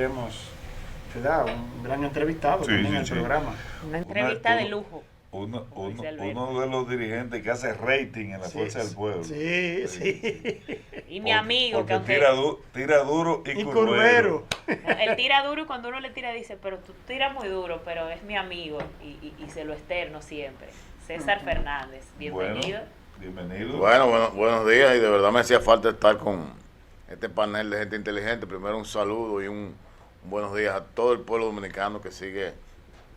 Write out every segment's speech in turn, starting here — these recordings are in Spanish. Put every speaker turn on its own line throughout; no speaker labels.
tendremos, ¿verdad?, un gran entrevistado
Sí,
también
sí,
en el
sí.
programa.
Una entrevista de
uno,
lujo.
uno,
como
uno,
dice Alberto.
uno de los dirigentes que hace rating en la
Sí,
Fuerza del Pueblo.
sí,
Sí,
sí.
sí.
Y mi amigo, que
Porque
aunque
tira duro y
Y
curvero.
Curvero.
no, él tira duro y cuando uno le tira dice, pero tú tiras muy duro, pero es mi amigo y se lo externo siempre. César Fernández,
Bueno,
bienvenido.
bienvenido.
Buenos días, y de verdad me hacía falta estar con este panel de gente inteligente. Primero un saludo y un buenos días a todo el pueblo dominicano que sigue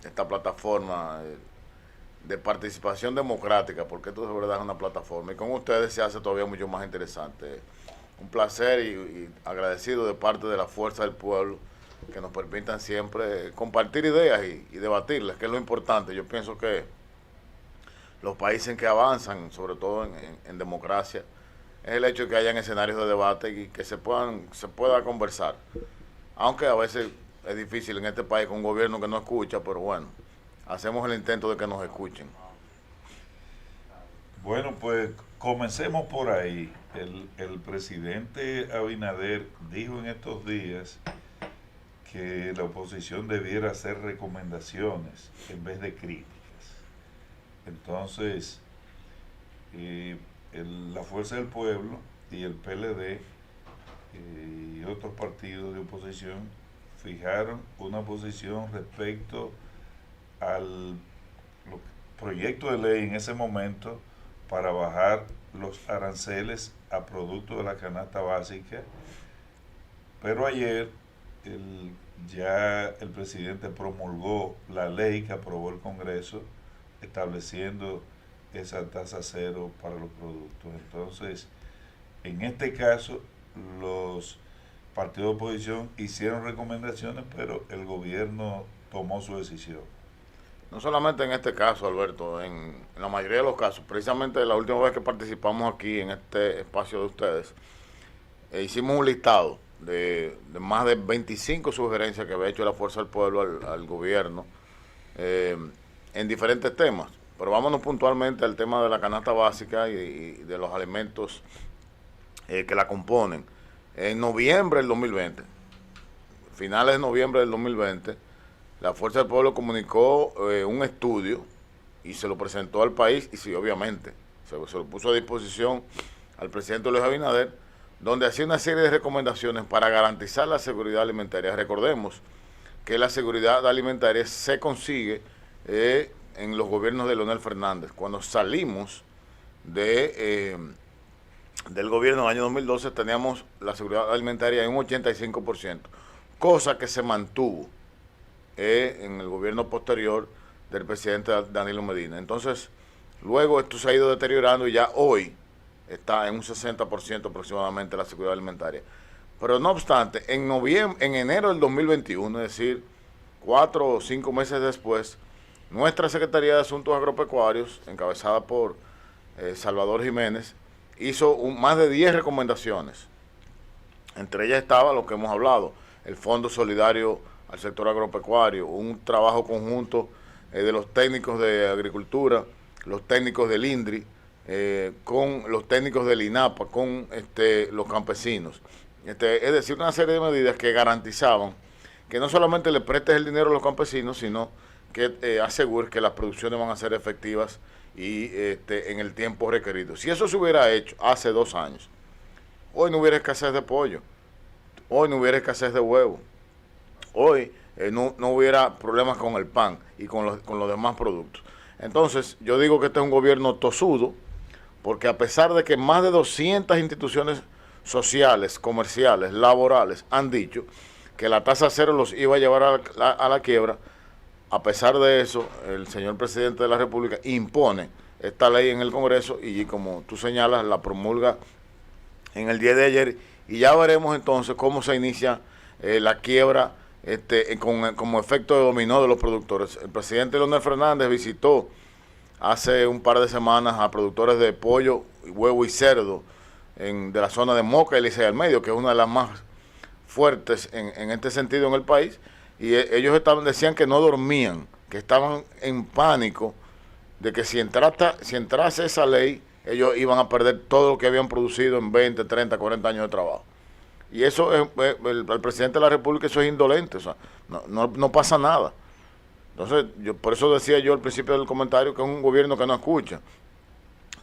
esta plataforma de participación democrática, porque esto de verdad es una plataforma y con ustedes se hace todavía mucho más interesante. Un placer y agradecido de parte de la Fuerza del Pueblo que nos permitan siempre compartir ideas y debatirlas, que es lo importante. Yo pienso que los países en que avanzan, sobre todo en democracia, es el hecho de que hayan escenarios de debate y que se pueda conversar. Aunque a veces es difícil en este país con un gobierno que no escucha, pero bueno, hacemos el intento de que nos escuchen.
Bueno, pues comencemos por ahí. El presidente Abinader dijo en estos días que la oposición debiera hacer recomendaciones en vez de críticas. Entonces, la Fuerza del Pueblo y el PLD y otros partidos de oposición fijaron una posición respecto al proyecto de ley en ese momento para bajar los aranceles a productos de la canasta básica, pero ayer ya el presidente promulgó la ley que aprobó el Congreso estableciendo esa tasa cero para los productos. Entonces, en este caso, los partidos de oposición hicieron recomendaciones, pero el gobierno tomó su decisión.
No solamente en este caso, Alberto, en la mayoría de los casos. Precisamente la última vez que participamos aquí en este espacio de ustedes, hicimos un listado de más de 25 sugerencias que había hecho la Fuerza del Pueblo al gobierno en diferentes temas. Pero vámonos puntualmente al tema de la canasta básica y de los alimentos que la componen. En noviembre del 2020, finales de noviembre del 2020, la Fuerza del Pueblo comunicó un estudio y se lo presentó al país y sí, obviamente, se lo puso a disposición al presidente Luis Abinader, donde hacía una serie de recomendaciones para garantizar la seguridad alimentaria. Recordemos que la seguridad alimentaria se consigue en los gobiernos de Leonel Fernández. Cuando salimos del gobierno del año 2012 teníamos la seguridad alimentaria en un 85%, cosa que se mantuvo en el gobierno posterior del presidente Danilo Medina. Entonces, luego esto se ha ido deteriorando y ya hoy está en un 60% aproximadamente la seguridad alimentaria. Pero no obstante, en enero del 2021, es decir, 4 o 5 meses después, nuestra Secretaría de Asuntos Agropecuarios, encabezada por Salvador Jiménez, hizo más de 10 recomendaciones. Entre ellas estaba lo que hemos hablado, el Fondo Solidario al sector agropecuario, un trabajo conjunto de los técnicos de agricultura, los técnicos del INDRI, con los técnicos del INAPA, con los campesinos. Es decir, una serie de medidas que garantizaban que no solamente le prestes el dinero a los campesinos, sino que asegures que las producciones van a ser efectivas y en el tiempo requerido. Si eso se hubiera hecho hace 2 años, hoy no hubiera escasez de pollo, hoy no hubiera escasez de huevo, hoy no hubiera problemas con el pan y con los demás productos. Entonces, yo digo que este es un gobierno tosudo, porque a pesar de que más de 200 instituciones sociales, comerciales, laborales han dicho que la tasa cero los iba a llevar a la quiebra, a pesar de eso, el señor presidente de la República impone esta ley en el Congreso y, como tú señalas, la promulga en el día de ayer, y ya veremos entonces cómo se inicia la quiebra como efecto de dominó de los productores. El presidente Leonel Fernández visitó hace un par de semanas a productores de pollo, huevo y cerdo de la zona de Moca y Licey al Medio, que es una de las más fuertes en este sentido en el país, y ellos decían que no dormían, que estaban en pánico de que si entrase esa ley, ellos iban a perder todo lo que habían producido en 20, 30, 40 años de trabajo. Y eso, el presidente de la República, eso es indolente, o sea, no pasa nada. Entonces, por eso decía yo al principio del comentario que es un gobierno que no escucha.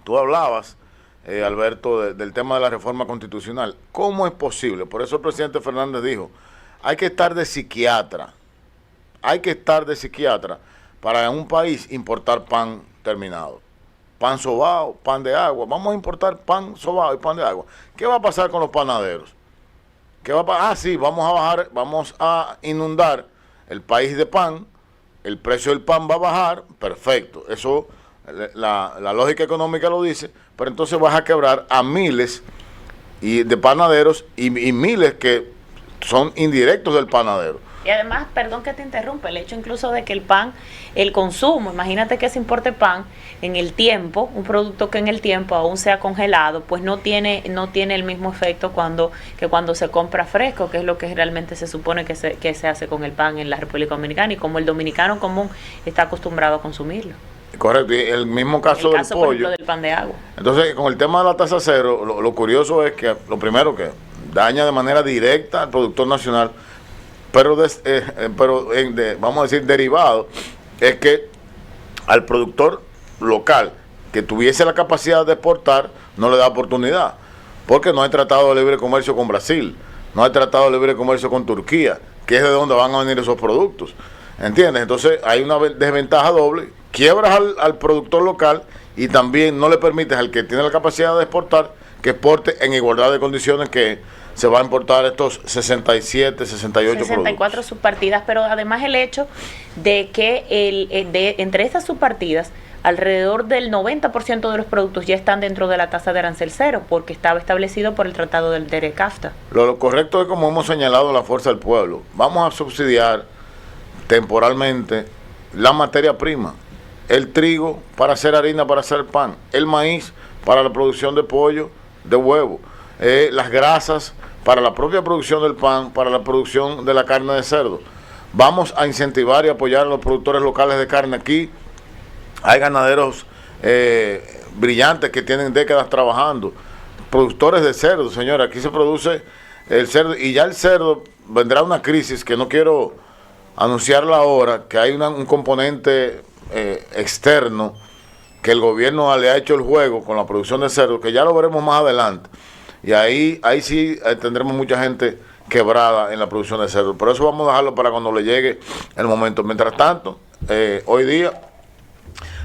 Tú hablabas, Alberto, del tema de la reforma constitucional. ¿Cómo es posible? Por eso el presidente Fernández dijo, hay que estar de psiquiatra para en un país importar pan terminado. Pan sobao, pan de agua. Vamos a importar pan sobao y pan de agua. ¿Qué va a pasar con los panaderos? ¿Qué va a pasar? Sí, vamos a inundar el país de pan, el precio del pan va a bajar, perfecto. Eso, la lógica económica lo dice, pero entonces vas a quebrar a miles de panaderos y miles que son indirectos del panadero.
Y además, perdón que te interrumpa, el hecho incluso de que el pan, el consumo, imagínate que se importe pan en el tiempo, un producto que en el tiempo aún sea congelado, pues no tiene el mismo efecto que cuando se compra fresco, que es lo que realmente se supone que se hace con el pan en la República Dominicana y como el dominicano común está acostumbrado a consumirlo.
Correcto, y el mismo caso del pollo.
Por ejemplo, del pan de agua.
Entonces, con el tema de la tasa cero, lo curioso es que lo primero que daña de manera directa al productor nacional, pero vamos a decir derivado, es que al productor local que tuviese la capacidad de exportar no le da oportunidad, porque no hay tratado de libre comercio con Brasil, no hay tratado de libre comercio con Turquía, que es de donde van a venir esos productos, ¿entiendes? Entonces hay una desventaja doble, quiebras al productor local y también no le permites al que tiene la capacidad de exportar que exporte en igualdad de condiciones que se va a importar estos 67, 68
64
productos.
subpartidas, pero además el hecho de que entre estas subpartidas, alrededor del 90% de los productos ya están dentro de la tasa de arancel cero, porque estaba establecido por el Tratado del DERECAFTA.
Lo correcto es, como hemos señalado, la fuerza del pueblo. Vamos a subsidiar temporalmente la materia prima, el trigo para hacer harina, para hacer pan, el maíz para la producción de pollo, de huevo, las grasas para la propia producción del pan, para la producción de la carne de cerdo. Vamos a incentivar y apoyar a los productores locales de carne. Aquí hay ganaderos brillantes que tienen décadas trabajando, productores de cerdo, señora, aquí se produce el cerdo y ya el cerdo vendrá una crisis que no quiero anunciarla ahora, que hay un componente externo que el gobierno le ha hecho el juego con la producción de cerdo, que ya lo veremos más adelante. Y ahí sí tendremos mucha gente quebrada en la producción de cerdo. Por eso vamos a dejarlo para cuando le llegue el momento. Mientras tanto, hoy día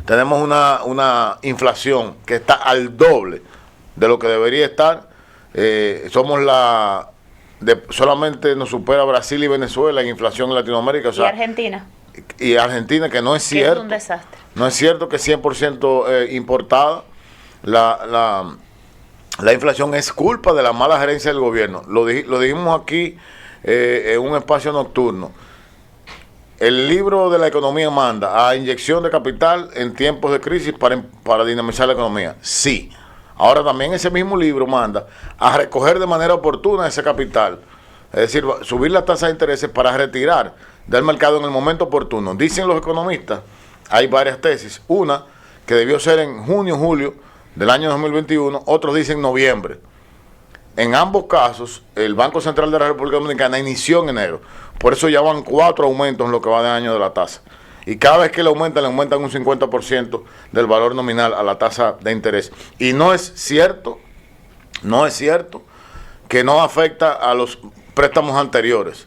tenemos una inflación que está al doble de lo que debería estar. Somos solamente nos supera Brasil y Venezuela en inflación en Latinoamérica. O sea,
¿y Argentina?
Y Argentina, que no es cierto.
Que es un desastre.
No es cierto que es 100% importada. La inflación es culpa de la mala gerencia del gobierno. Lo dijimos aquí en un espacio nocturno. El libro de la economía manda a inyección de capital en tiempos de crisis para dinamizar la economía. Sí. Ahora también ese mismo libro manda a recoger de manera oportuna ese capital. Es decir, subir la tasa de intereses para retirar del mercado en el momento oportuno. Dicen los economistas, hay varias tesis. Una, que debió ser en junio, julio del año 2021, otros dicen noviembre. En ambos casos, el Banco Central de la República Dominicana inició en enero. Por eso ya van 4 aumentos en lo que va de año de la tasa. Y cada vez que le aumentan un 50% del valor nominal a la tasa de interés. Y no es cierto que no afecta a los préstamos anteriores.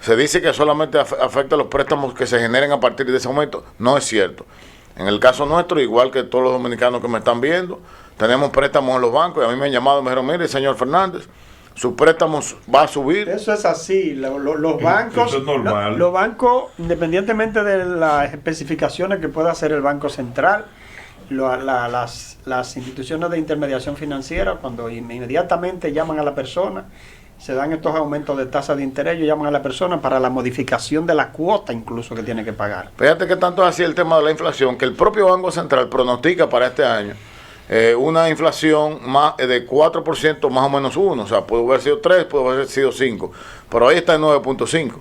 Se dice que solamente afecta a los préstamos que se generen a partir de ese momento. No es cierto. En el caso nuestro, igual que todos los dominicanos que me están viendo, tenemos préstamos en los bancos y a mí me han llamado y me dijeron, mire, señor Fernández, sus préstamos va a subir.
Eso es así. Los bancos,
eso es normal.
Los bancos, independientemente de las especificaciones que pueda hacer el Banco Central, las instituciones de intermediación financiera, cuando inmediatamente llaman a la persona, se dan estos aumentos de tasa de interés, ellos llaman a la persona para la modificación de la cuota incluso que tiene que pagar.
Fíjate que tanto es así el tema de la inflación, que el propio Banco Central pronostica para este año una inflación más de 4% más o menos 1, o sea, puede haber sido 3, puede haber sido 5, pero ahí está en 9.5.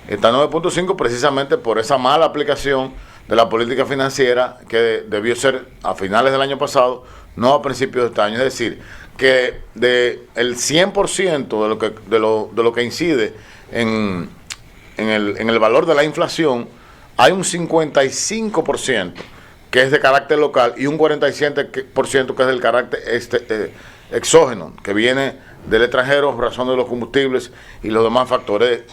Está en 9.5 precisamente por esa mala aplicación de la política financiera que debió ser a finales del año pasado, no a principios de este año. Es decir, que de el 100% de lo que incide en el valor de la inflación, hay un 55% que es de carácter local y un 47% que es del carácter exógeno, que viene del extranjero, razón de los combustibles y los demás factores.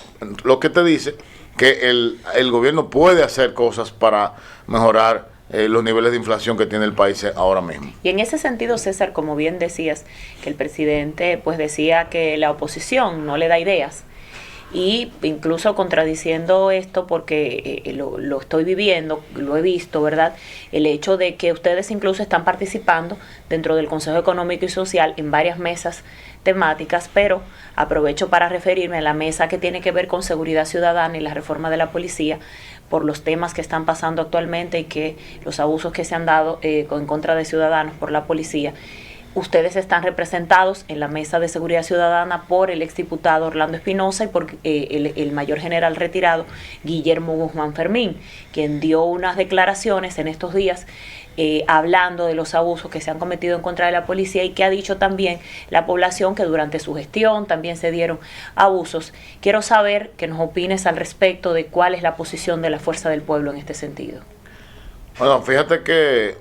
Lo que te dice que el gobierno puede hacer cosas para mejorar los niveles de inflación que tiene el país ahora mismo.
Y en ese sentido, César, como bien decías, que el presidente pues decía que la oposición no le da ideas, y incluso contradiciendo esto porque lo estoy viviendo, lo he visto, ¿verdad? El hecho de que ustedes incluso están participando dentro del Consejo Económico y Social en varias mesas temáticas, pero aprovecho para referirme a la mesa que tiene que ver con seguridad ciudadana y la reforma de la policía, por los temas que están pasando actualmente y que los abusos que se han dado en contra de ciudadanos por la policía. Ustedes están representados en la Mesa de Seguridad Ciudadana por el exdiputado Orlando Espinosa y por el mayor general retirado Guillermo Guzmán Fermín, quien dio unas declaraciones en estos días hablando de los abusos que se han cometido en contra de la policía y que ha dicho también la población que durante su gestión también se dieron abusos. Quiero saber que nos opines al respecto de cuál es la posición de la Fuerza del Pueblo en este sentido.
Bueno, fíjate que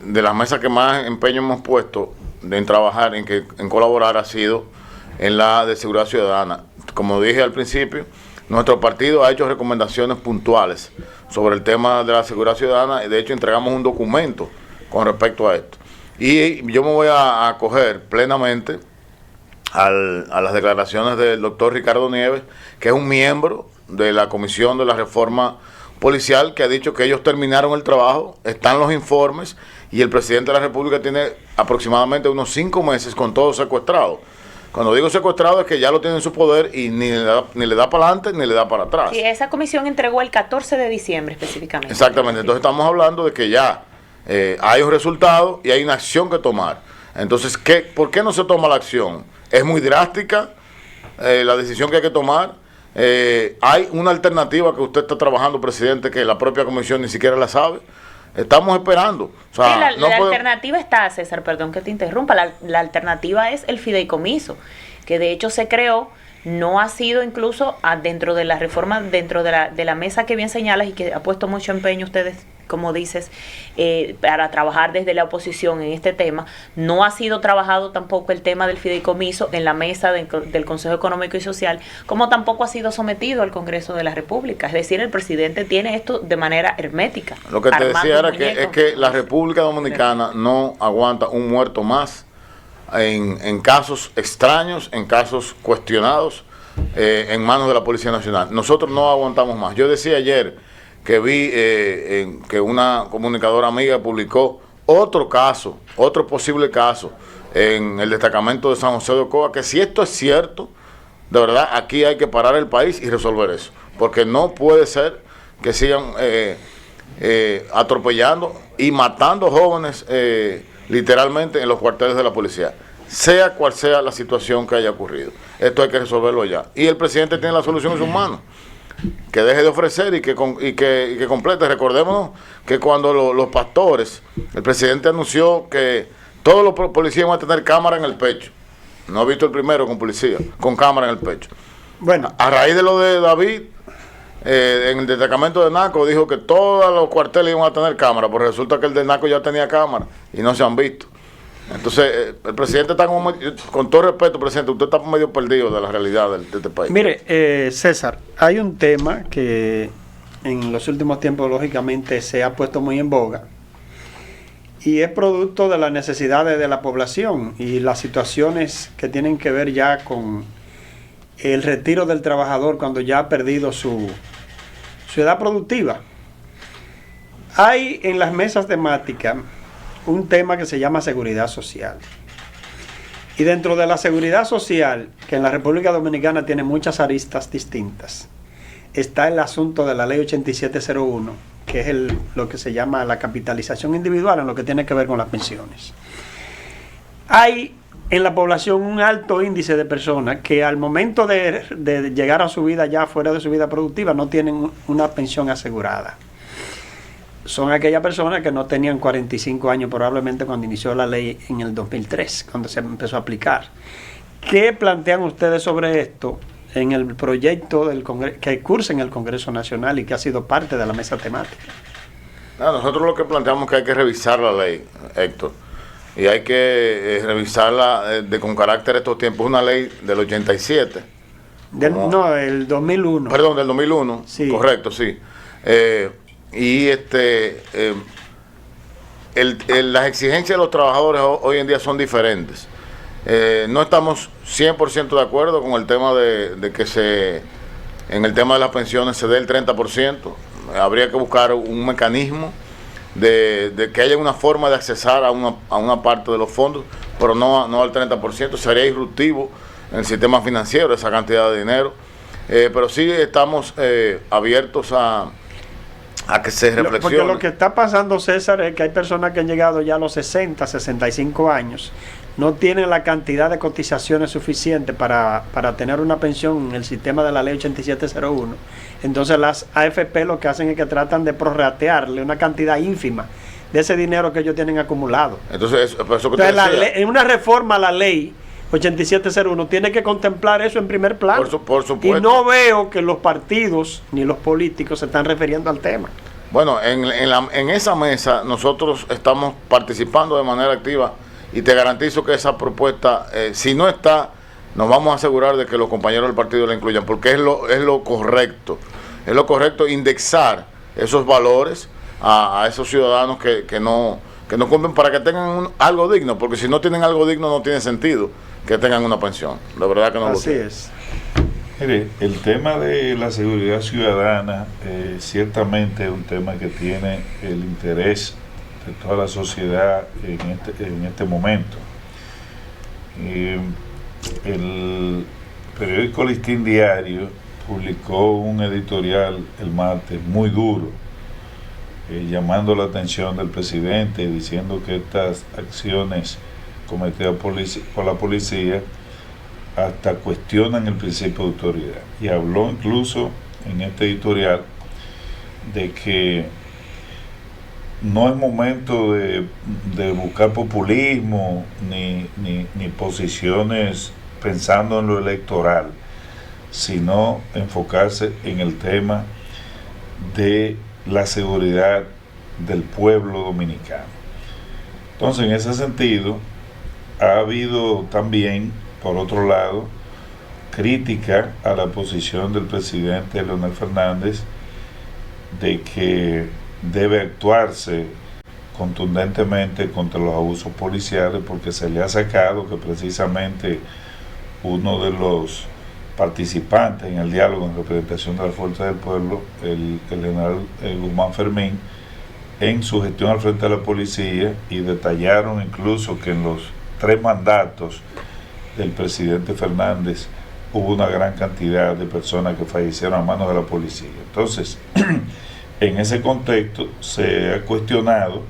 de las mesas que más empeño hemos puesto en trabajar, en colaborar, ha sido en la de seguridad ciudadana. Como dije al principio, nuestro partido ha hecho recomendaciones puntuales sobre el tema de la seguridad ciudadana y de hecho entregamos un documento con respecto a esto. Y yo me voy a acoger plenamente a las declaraciones del doctor Ricardo Nieves, que es un miembro de la Comisión de la Reforma Policial, que ha dicho que ellos terminaron el trabajo, están los informes y el presidente de la República tiene aproximadamente unos 5 meses con todo secuestrado. Cuando digo secuestrado es que ya lo tiene en su poder y ni le da para adelante ni le da para atrás.
Sí, esa comisión entregó el 14 de diciembre específicamente.
Exactamente, entonces estamos hablando de que ya hay un resultado y hay una acción que tomar. Entonces, ¿por qué no se toma la acción? Es muy drástica la decisión que hay que tomar. Hay una alternativa que usted está trabajando, presidente, que la propia comisión ni siquiera la sabe. Estamos esperando. O sea,
sí, la alternativa está, César, perdón que te interrumpa, la alternativa es el fideicomiso, que de hecho se creó, no ha sido incluso dentro de la reforma, dentro de la mesa que bien señalas y que ha puesto mucho empeño ustedes, como dices, para trabajar desde la oposición en este tema. No ha sido trabajado tampoco el tema del fideicomiso en la mesa del Consejo Económico y Social, como tampoco ha sido sometido al Congreso de la República. Es decir, el presidente tiene esto de manera hermética.
Lo que te decía era que la República Dominicana no aguanta un muerto más en casos extraños, en casos cuestionados, en manos de la Policía Nacional. Nosotros no aguantamos más. Yo decía ayer que vi que una comunicadora amiga publicó otro posible caso en el destacamento de San José de Ocoa, que si esto es cierto, de verdad aquí hay que parar el país y resolver eso, porque no puede ser que sigan atropellando y matando jóvenes literalmente en los cuarteles de la policía, sea cual sea la situación que haya ocurrido. Esto hay que resolverlo ya. Y el presidente tiene la solución en sus manos. Que deje de ofrecer y que complete. Recordémonos que cuando los pastores, el presidente anunció que todos los policías van a tener cámara en el pecho. No he visto el primero con policía, con cámara en el pecho. Bueno, a raíz de lo de David, en el destacamento de Naco, dijo que todos los cuarteles iban a tener cámara, pero resulta que el de Naco ya tenía cámara y no se han visto. Entonces, el presidente está como, con todo respeto, presidente, usted está medio perdido de la realidad de este país.
Mire, César, hay un tema que en los últimos tiempos, lógicamente, se ha puesto muy en boga y es producto de las necesidades de la población y las situaciones que tienen que ver ya con el retiro del trabajador cuando ya ha perdido su edad productiva. Hay en las mesas temáticas un tema que se llama seguridad social. Y dentro de la seguridad social, que en la República Dominicana tiene muchas aristas distintas, está el asunto de la ley 8701, que es lo que se llama la capitalización individual en lo que tiene que ver con las pensiones. Hay en la población un alto índice de personas que al momento de llegar a su vida ya fuera de su vida productiva no tienen una pensión asegurada. son aquellas personas que no tenían 45 años probablemente cuando inició la ley en el 2003, cuando se empezó a aplicar. ¿Qué plantean ustedes sobre esto en el proyecto del que cursa en el Congreso Nacional y que ha sido parte de la mesa temática?
Nosotros lo que planteamos es que hay que revisar la ley, Héctor, y hay que revisarla con carácter de estos tiempos. Una ley del 87.
No, el 2001.
Perdón, del 2001, sí. Correcto, sí. Las exigencias de los trabajadores hoy en día son diferentes. No estamos 100% de acuerdo con el tema de que en el tema de las pensiones se dé el 30%. Habría que buscar un mecanismo de que haya una forma de accesar a una parte de los fondos, pero no al 30%. Sería disruptivo en el sistema financiero esa cantidad de dinero. Pero sí estamos abiertos a que se reflexione.
Porque lo que está pasando, César, es que hay personas que han llegado ya a los 60, 65 años, no tienen la cantidad de cotizaciones suficiente para tener una pensión en el sistema de la ley 8701. Entonces las AFP lo que hacen es que tratan de prorratearle una cantidad ínfima de ese dinero que ellos tienen acumulado.
Entonces
en una reforma a la ley 8701 tiene que contemplar eso en primer plano.
Por supuesto.
Y no veo que los partidos ni los políticos se están refiriendo al tema.
Bueno, en esa mesa nosotros estamos participando de manera activa y te garantizo que esa propuesta, si no está, nos vamos a asegurar de que los compañeros del partido la incluyan, porque es lo correcto. Es lo correcto indexar esos valores a esos ciudadanos que no cumplen, para que tengan algo digno, porque si no tienen algo digno no tiene sentido que tengan una pensión. La verdad que no lo tienen.
Así es.
Mire, el tema de la seguridad ciudadana ciertamente es un tema que tiene el interés de toda la sociedad en este momento. El periódico Listín Diario publicó un editorial el martes muy duro, llamando la atención del presidente, diciendo que estas acciones cometidas por la policía hasta cuestionan el principio de autoridad. Y habló incluso en este editorial de que no es momento de buscar populismo ni posiciones pensando en lo electoral, sino enfocarse en el tema de la seguridad del pueblo dominicano. Entonces, en ese sentido, ha habido también, por otro lado, crítica a la posición del presidente Leonel Fernández de que debe actuarse contundentemente contra los abusos policiales, porque se le ha sacado que precisamente uno de los participantes en el diálogo en representación de la Fuerza del Pueblo, el general Guzmán Fermín, en su gestión al frente de la policía, y detallaron incluso que en los 3 mandatos del presidente Fernández hubo una gran cantidad de personas que fallecieron a manos de la policía. Entonces, en ese contexto se ha cuestionado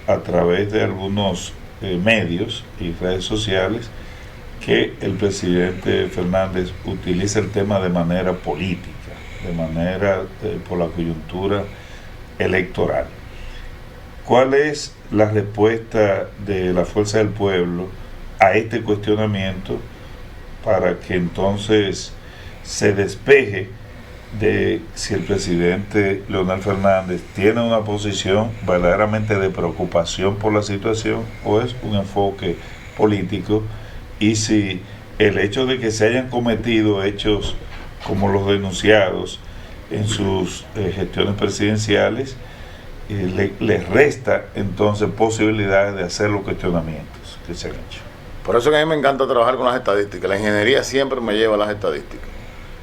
a través de algunos medios y redes sociales que el presidente Fernández utiliza el tema de manera política, de manera por la coyuntura electoral. ¿Cuál es la respuesta de la Fuerza del Pueblo a este cuestionamiento para que entonces se despeje de si el presidente Leonel Fernández tiene una posición verdaderamente de preocupación por la situación o es un enfoque político, y si el hecho de que se hayan cometido hechos como los denunciados en sus gestiones presidenciales les resta entonces posibilidades de hacer los cuestionamientos que se han hecho.
Por eso que a mí me encanta trabajar con las estadísticas. La ingeniería siempre me lleva a las estadísticas.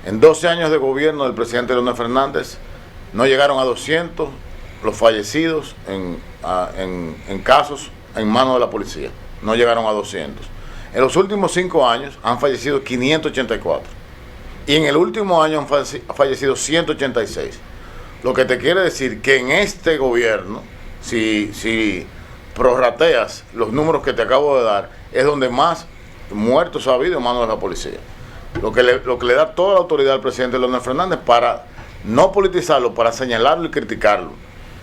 En 12 años de gobierno del presidente Leonel Fernández no llegaron a 200 los fallecidos en casos en manos de la policía. No llegaron a 200. En los últimos 5 años han fallecido 584. Y en el último año han fallecido 186. Lo que te quiere decir que en este gobierno, si prorrateas los números que te acabo de dar, es donde más muertos ha habido en manos de la policía. Lo que le da toda la autoridad al presidente Leonel Fernández para no politizarlo, para señalarlo y criticarlo.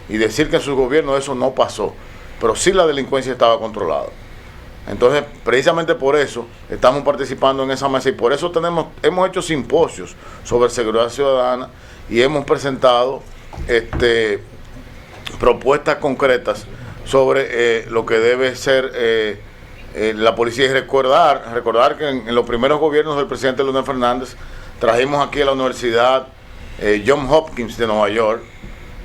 y decir que en su gobierno eso no pasó, pero sí la delincuencia estaba controlada. Entonces, precisamente por eso estamos participando en esa mesa y por eso hemos hecho simposios sobre seguridad ciudadana y hemos presentado propuestas concretas sobre lo que debe ser la policía. Y recordar que en los primeros gobiernos del presidente Leonel Fernández trajimos aquí a la Universidad Johns Hopkins de Nueva York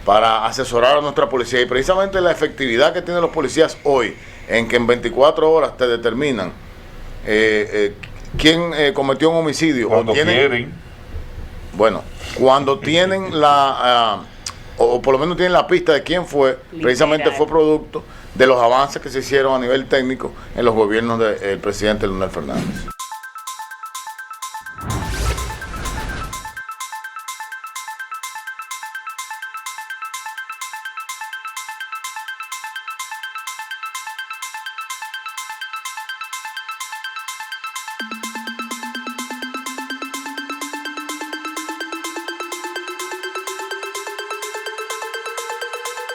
para asesorar a nuestra policía, y precisamente la efectividad que tienen los policías hoy, en que en 24 horas te determinan quién cometió un homicidio.
Cuando
o quieren. Bueno, cuando tienen o por lo menos tienen la pista de quién fue, precisamente fue producto de los avances que se hicieron a nivel técnico en los gobiernos del presidente Leonel Fernández.